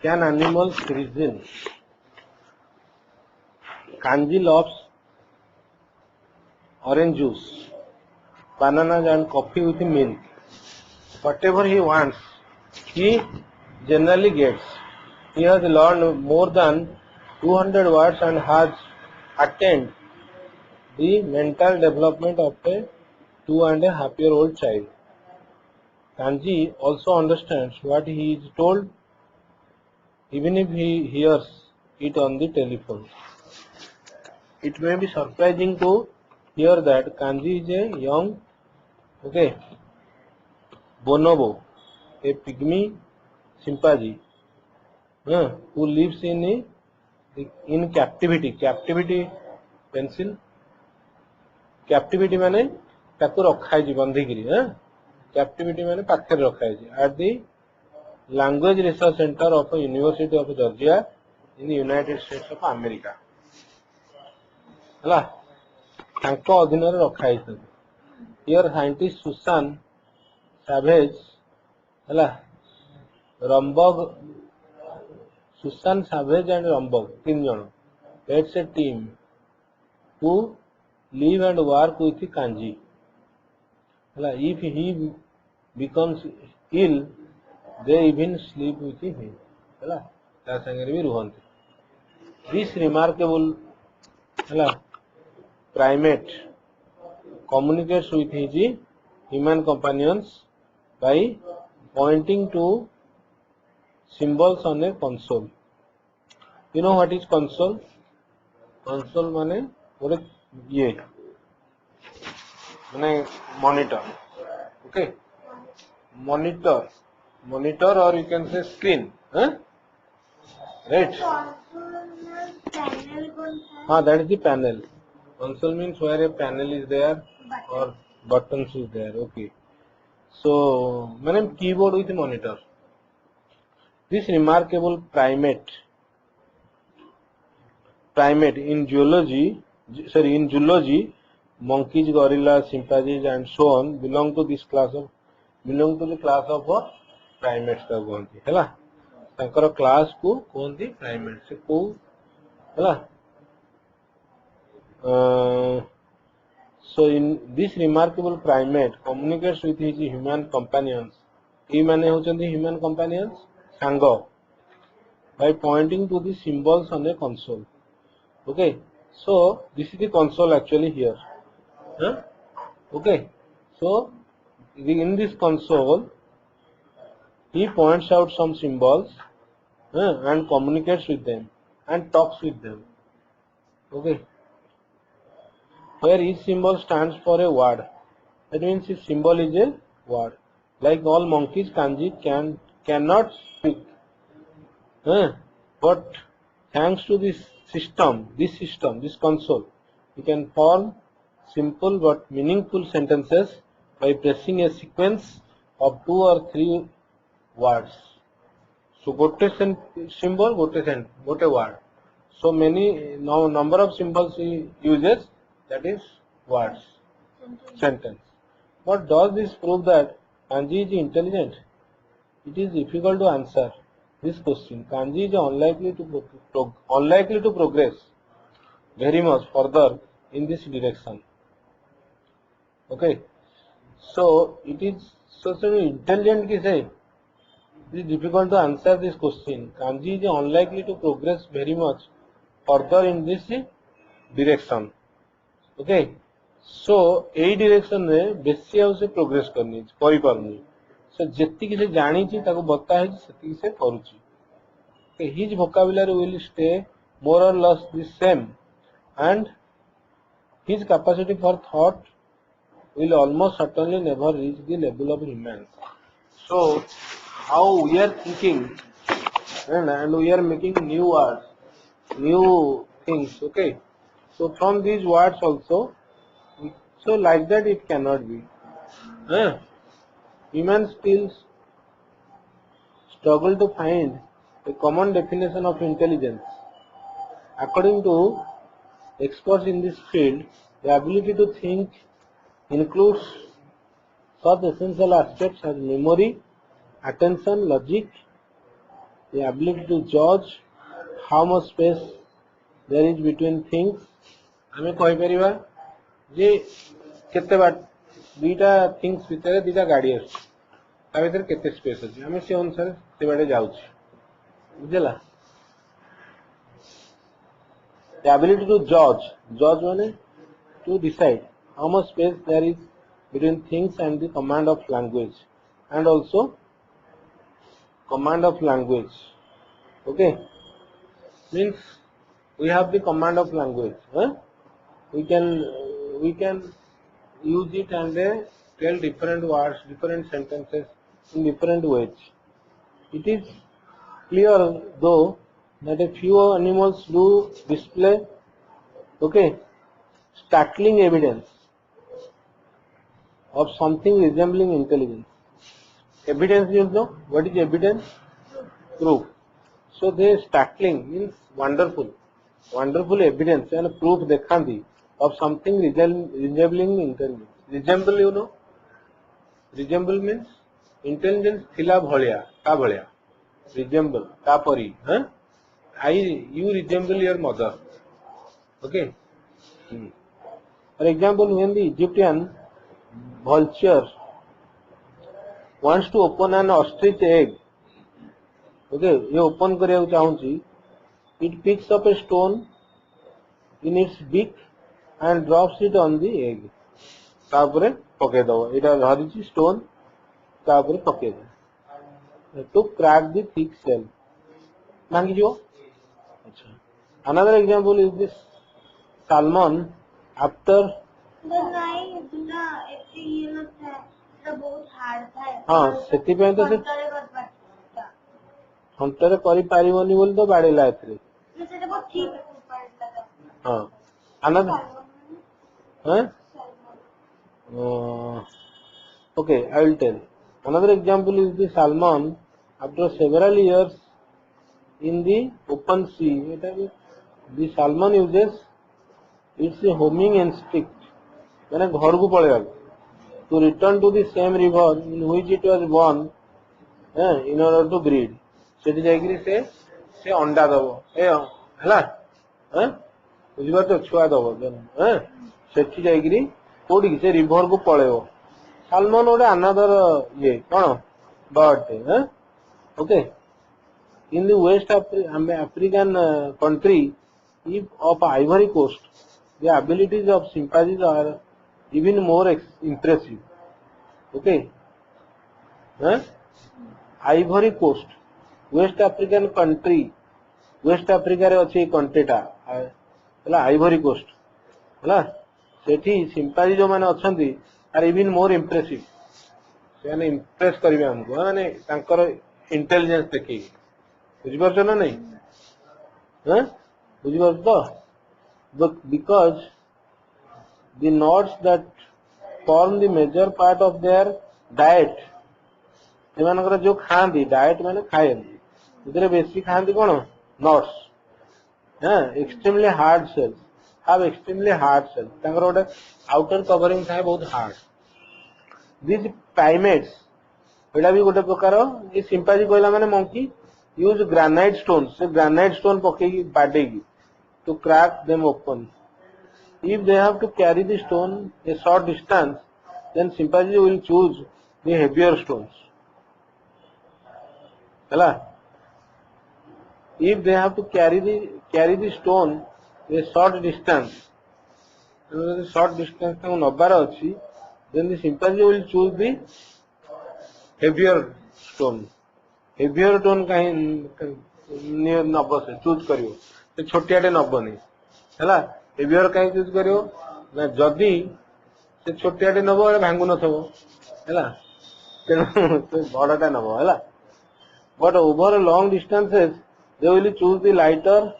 Can animals reason? Kanji loves orange juice, bananas and coffee with milk. Whatever he wants, he generally gets. He has learned more than 200 words and has attained the mental development of a 2.5-year-old child. Kanji also understands what he is told even if he hears it on the telephone. It may be surprising to hear that Kanji is a young bonobo, a pygmy chimpanzee who lives in captivity. Captivity pencil. Captivity माने ताको रखा है बंधी गिरी Captivity माने पाखर रखा है at the Language Research Center of University of Georgia in the United States of America. हला तांको अधीन रे रखा है. Here scientist Susan Savage हला Romberg, Susan Savage and Romberg, 3 जन. That's a team who live and work with Kanji. If he becomes ill, they even sleep with him. This remarkable primate communicates with his human companions by pointing to symbols on a console. You know what is console? Console माने और ये माने monitor. Okay, monitor or you can say screen, right? That is the panel. Console means where a panel is there or buttons is there. Okay, so माने keyboard with monitor. This remarkable primate in zoology, monkeys, gorillas, chimpanzees and so on belong to the class of primates का कहती है तांकर class को कहती primate से को so in this remarkable primate communicates with his human companions. ये माने होचंदी human companions सांग by pointing to the symbols on a console. Okay, so this is the console actually here. Okay, so in this console he points out some symbols and communicates with them and talks with them. Okay, where each symbol stands for a word. That means his symbol is a word. Like all monkeys, Kanji cannot speak, but thanks to this console, he can form simple but meaningful sentences by pressing a sequence of 2 or 3 words. So gote symbol, gote word. So many number of symbols he uses, that is words, sentence. But does this prove that Kanji is intelligent? It is difficult to answer this question. Kanji is unlikely to progress very much further in this direction. Okay, so it is such an intelligent ki say it is difficult to answer this question. Kanji is unlikely to progress very much further in this direction. Okay, so a direction में बेसी आउ से progress करनी करि पारनी से जेति कि से जानी छी ताको बता है सेति से करूची. Okay, his vocabulary will stay more or less the same and his capacity for thought will almost certainly never reach the level of humans. So how we are thinking and we are making new words, new things. Okay, so from these words also, so like that it cannot be. Humans still struggle to find a common definition of intelligence. According to experts in this field, the ability to think includes such essential aspects as memory, attention, logic, the ability to judge how much space there is between things. आमे कहि परिबा जे केते बाट दुईटा things भितर दुईटा गाड़ी अछि ता भितर केते स्पेस अछि आमे से अनुसार से बाटे जाउछि बुझला the ability to judge माने to decide how much space there is between things and the command of language and also command of language. Okay, means we have the command of language. We can use it and tell different words, different sentences in different ways. It is clear though that a few animals do display startling evidence of something resembling intelligence. Evidence, you know what is evidence? Proof. So they startling means wonderful evidence and proof dekhandi of something resembling intelligence. Resemble, you know, resemble means intelligence thila bhaliya ka bhaliya, resemble ka pari, you resemble your mother. Okay. For example, when the Egyptian vulture wants to open an ostrich egg, okay, ये open करिया चाहूँची, it picks up a stone in its beak and drops it on the egg. तापरे पके दो, इटा धरिची stone, तापरे पके दो. To crack the thick shell. मांगी जो? अच्छा. Another example is this salmon after. हाँ, सेती पे तो से हंटरे करी पारिबनी बोली तो बाड़ेला एथरे. हाँ, another. Okay, I will tell. Another example is the salmon after several years in the open sea. The salmon uses its homing instinct मैंने घर को पड़ेगा to return to the same river in which it was born in order to breed. सेठी जाइकरी से अंडा दबो हैला बुझिबार तो छुआ दबो सेठी जाइकरी कोडी से रिवर को पळेबो सालमन ओडे अनदर ये कोन bird okay in the west African country of Ivory Coast the abilities of chimpanzees are even more impressive. Okay, Ivory Coast West African country West Africa रे अछि कंट्री टा हला Ivory Coast हला सेठी chimpanzee जो माने अछंती are even more impressive से माने impress करिवे हमको माने तांकर इंटेलिजेंस देखि बुझि परछ ना नहीं बुझि परछ तो because the nuts that form the major part of their diet सेमानकर जो खांदी डाइट माने खायंदी इधर बेसी खांदी कोन नट्स एक्सट्रीमली हार्ड सेल्स have extremely hard cells तांकर ओटे आउटर कवरिंग थाए बहुत हार्ड these primates एटा भी गोटे प्रकार ए चिंपांजी कहला माने मंकी यूज ग्रेनाइट स्टोन से ग्रेनाइट स्टोन पकेगी बाडेगी to crack them open. If they have to carry the stone a short distance, then chimpanzee will choose the heavier stones. Hello? If they have to carry the stone a short distance, ताको नबार अछि, then the chimpanzee will choose the heavier stone. Heavier stone कहीं नब से choose करियो. तो छोटियाटे नबनी हैला heavier काई choose करियो ना जदी से छोटियाटे नबो भांगु नथबो हैला तो बड़ाटा नबो हैला but over long distances they will choose the lighter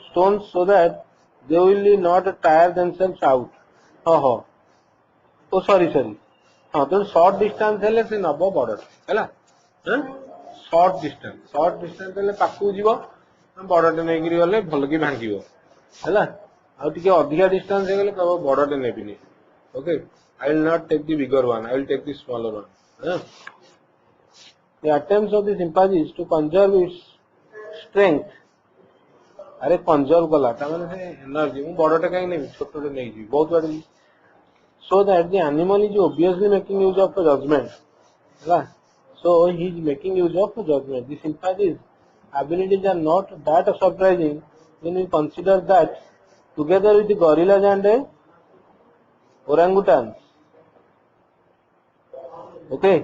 stones so that they will not tire themselves out oh sorry हाँ तो short distance हेले से नबो बड़ाटा हैला short distance हेले पाकू जीवो बड़टे नहीं गले भल कि भांगियो हैला आ टिके अधिका डिस्टेंस हे गले कहबो बड़टे नेबिनी okay I will not take the bigger one I will take the smaller one the attempts of the chimpanzees to conserve its strength अरे कंजर्व कला ताମାନେ से एनर्जी मु बड़टा काई नै छोटटे नै जी बहुत बड़ so that the animal is obviously making use of a judgment ହେଲା so he is making use of a judgment the chimpanzee's abilities are not that surprising when we consider that together with the gorillas and orangutans okay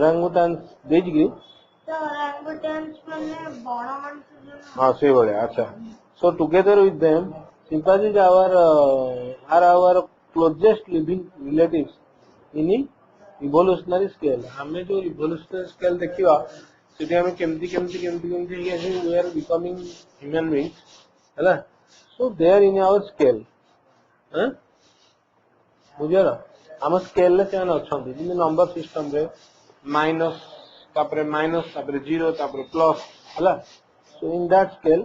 orangutans basically तो orangutans माने बड़ मनुष्य जो हाँ से बढ़िया अच्छा so together with them chimpanzees are our closest living relatives in evolutionary scale हमें जो evolutionary scale देखिवा सेठी हमें केमती we are becoming human beings हैला so they are in our scale हैं बुझियो हम स्केल से अच्छी जिन नंबर सिस्टम रे माइनस तापरे माइनस तापरे जीरो तापरे प्लस हला so in that scale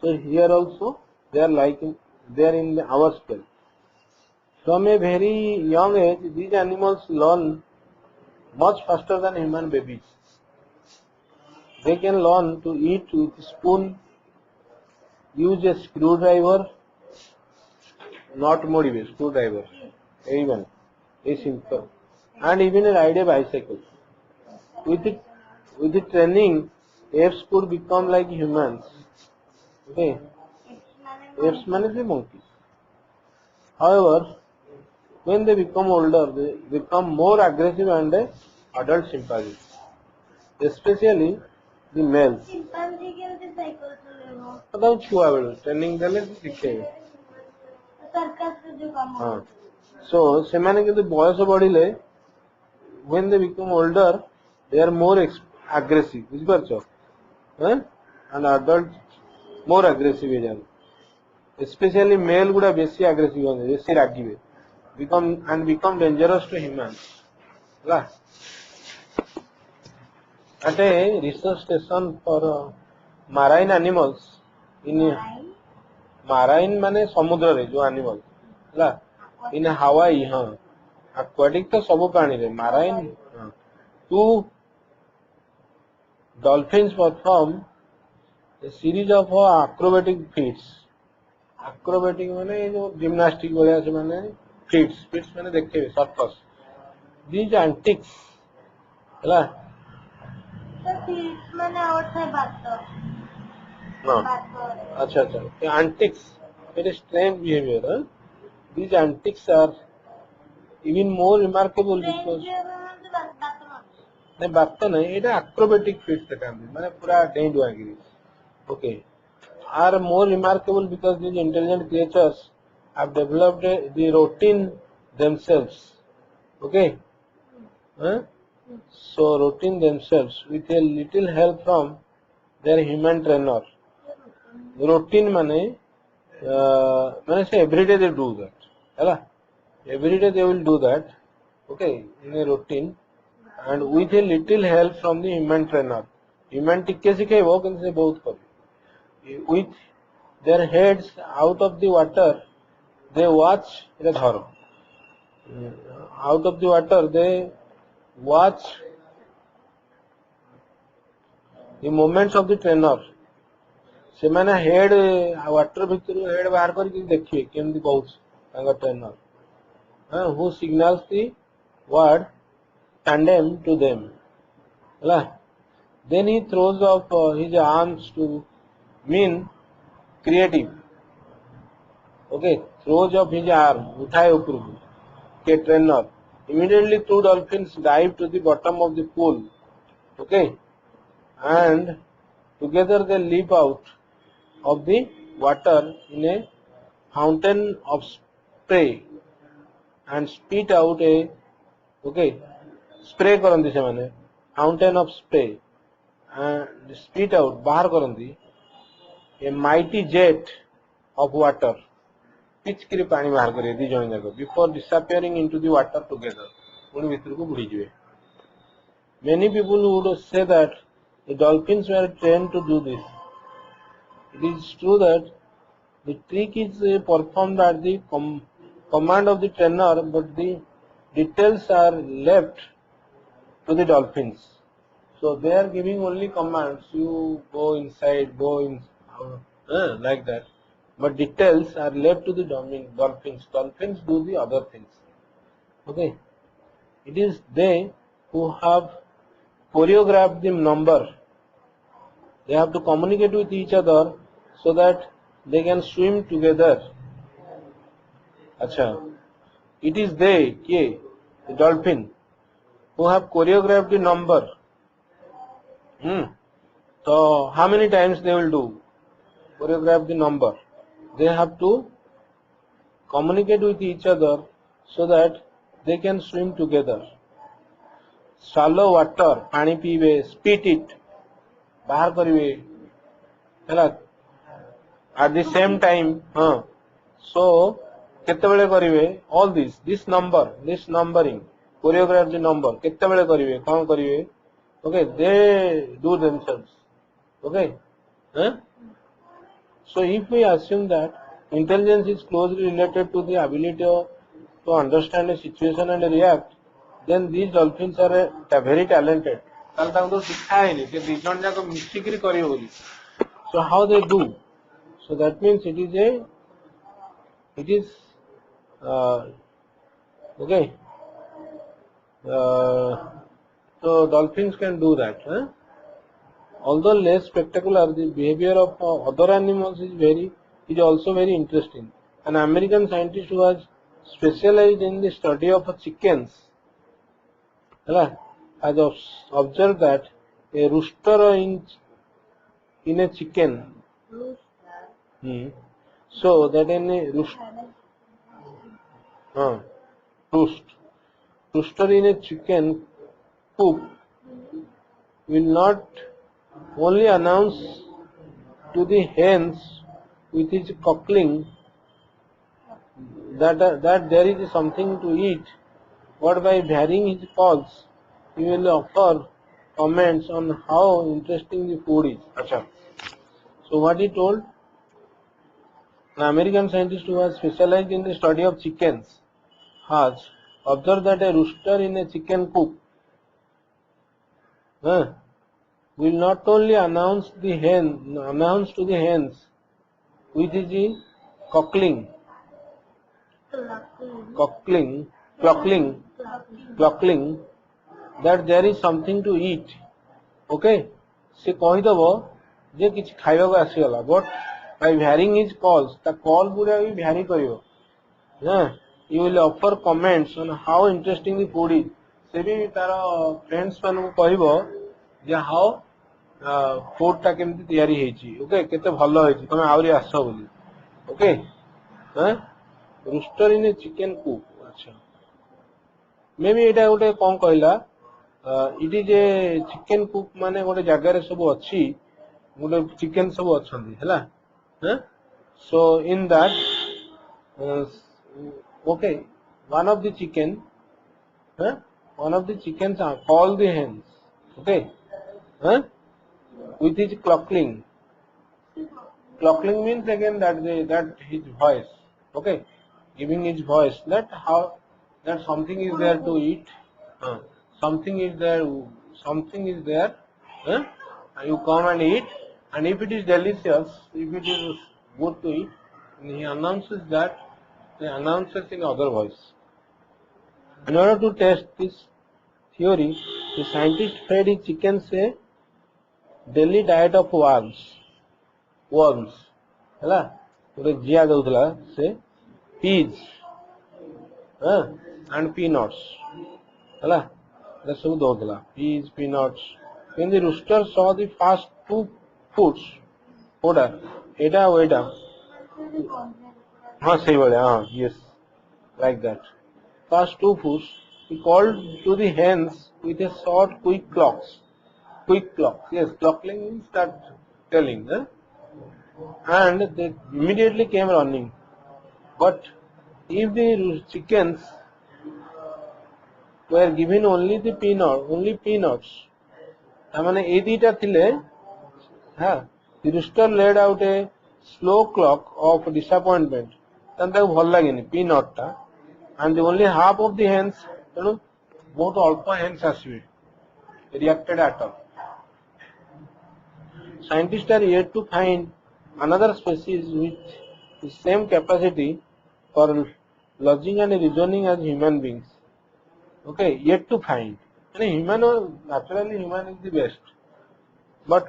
so here also they are like they are in our scale from a very young age these animals learn much faster than human babies they can learn to eat with spoon use a screwdriver not motive screwdriver even a simple and even ride a bicycle with the training apes could become like humans okay apes means the monkeys however when they become older they become more aggressive and adult chimpanzees especially the males chimpanzee केमती cycle चलेबो पता छुआ बेले training देले सिखेबे circus जो काम हां so ସେମାନେ କିନ୍ତୁ ବୟସ ବଢିଲେ when they become older they are more aggressive ବୁଝିପାରୁଛ and adult more aggressive ହେଇଯାନ୍ତି especially male गुड़ा बेसी aggressive होते बेसी रागिबे become dangerous to humans ହେଲା at a research station for marine animals in marine माने समुद्र रे जो animal ହେଲା in Hawaii हाँ aquatic तो सब प्राणी रे marine two dolphins perform a series of acrobatic feats acrobatic माने जो gymnastic वाले से माने feats माने देखे circus these antics ହେଲା तो फीट्स माने और थे बात हाँ अच्छा ये antics it is strange behavior these antics are even more remarkable because नहीं बात तो नहीं ये acrobatic feats दिखाते माने पूरा danger आगिरी okay are more remarkable because these intelligent creatures have developed the routine themselves okay so routine themselves with a little help from their human trainer routine माने say every day they do that हैला every day they will do that okay in a routine and with a little help from the human trainer human टिके सिखेबो किंतु से बहुत कर with their heads out of the water they watch it धरो out of the water they watch the movements of the trainer से माने head water भितर head बाहर करके देखिए केमती बहुत तांगा trainer who signals the word tandem to them ହେଲା then he throws up his arms to mean creative okay throws up his arm उठाए ऊपर को के trainer immediately two dolphins dive to the bottom of the pool okay and together they leap out of the water in a fountain of spray and spit out a okay spray करंदी से माने fountain of spray and spit out बाहर करंदी a mighty jet of water पिचकिरी पानी बाहर करे दी जण जाको before disappearing into the water together पुणी भीतर को बुड़ी जिवे many people would say that the dolphins were trained to do this it is true that the trick is performed at the command of the trainer but the details are left to the dolphins So they are giving only commands. You go inside, go in, like that. But details are left to the dolphins. Dolphins do the other things. Okay. It is they who have choreographed the number. They have to communicate with each other so that they can swim together. Acha. It is they, the dolphin, who have choreographed the number. So how many times they will do? Choreograph the number. They have to communicate with each other so that they can swim together. Shallow water, पानी पीवे, spit it, बाहर करिवे, हैला. At the same time, so केतेबेले करिवे, all this number, this numbering, choreograph the number, केतेबेले करिवे, कौन करिवे, okay, they do themselves, okay, so if we assume that intelligence is closely related to the ability to understand a situation and react, then these dolphins are very talented. ताल तांको सिखाए नहीं कि दिजन जाको मिस्टिकरी करियो बोली. So how they do? So that means it is okay. So dolphins can do that. Although less spectacular, the behavior of other animals is also very interesting. An American scientist who has specialized in the study of chickens has observed that a rooster in a chicken. So that in a rooster in a chicken coop will not only announce to the hens with his cackling that there is something to eat, but by varying his calls, he will offer comments on how interesting the food is. Achha. So what he told? An American scientist who has specialized in the study of chickens has observed that a rooster in a chicken coop will not only announce to the hens with his cackling that there is something to eat. Okay, से कही दबो जे किछ खाइबा को आसीगला, but by varying his calls, the call पूरा भी vary करियो. You will offer comments on how interesting the food is. से भी तारा friends मान को कहिबो जे how food टा केमती तैयारी हेची. Okay, केते भलो हेची, तमे आउरी आसो बोली. Okay, rooster in a chicken coop. अच्छा, maybe एटा गोटे कोन कहला, it is a chicken coop माने गोटे जगह रे सब अछि, गोटे chicken सब अछंदी हैला. So in that, okay, one of the chickens are called the hens. Okay, with his clucking. Clucking means again that his voice. Okay, giving his voice that something is there to eat. Something is there. You come and eat, and if it is delicious, if it is good to eat, he announces that. He announces in other voice. In order to test this theory, the scientist fed his chickens a daily diet of worms. हैला, गोटे जिया दउतला से peas and peanuts. हैला, that सब दउतला peas, peanuts. When the rooster saw the first two foods, order, एटा वेटा, हाँ सही बोले, हाँ, yes, like that. First two foods, he called to the hens with a short, quick clock. Yes, clockling means that telling, and they immediately came running. But if the chickens were given only peanuts, I mean, the rooster laid out a slow clock of disappointment. Then they ଭଲ ଲାଗେନି peanut ଟା, and the only half of the hens, ବହୁତ ଅଳ୍ପ hens ଆସିବେ, reacted at all. scientists are yet to find another species with the same capacity for logic and reasoning as human beings. Okay, yet to find. Naturally human is the best, but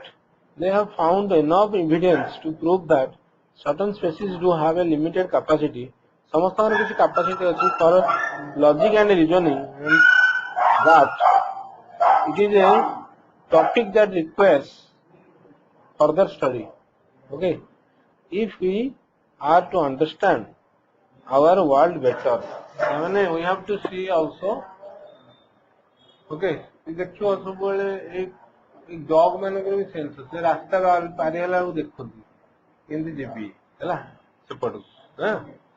they have found enough evidence to prove that certain species do have a limited capacity. ସମସ୍ତଙ୍କର କିଛି capacity ଅଛି for logic and reasoning, and that it is a topic that requires further study. Okay, if we are to understand our world better, we have to see also. Okay, देखियो सबले dog मानकर भी sense से रास्ता पारि हला देखुंती केमती जेबी हला सेपटू।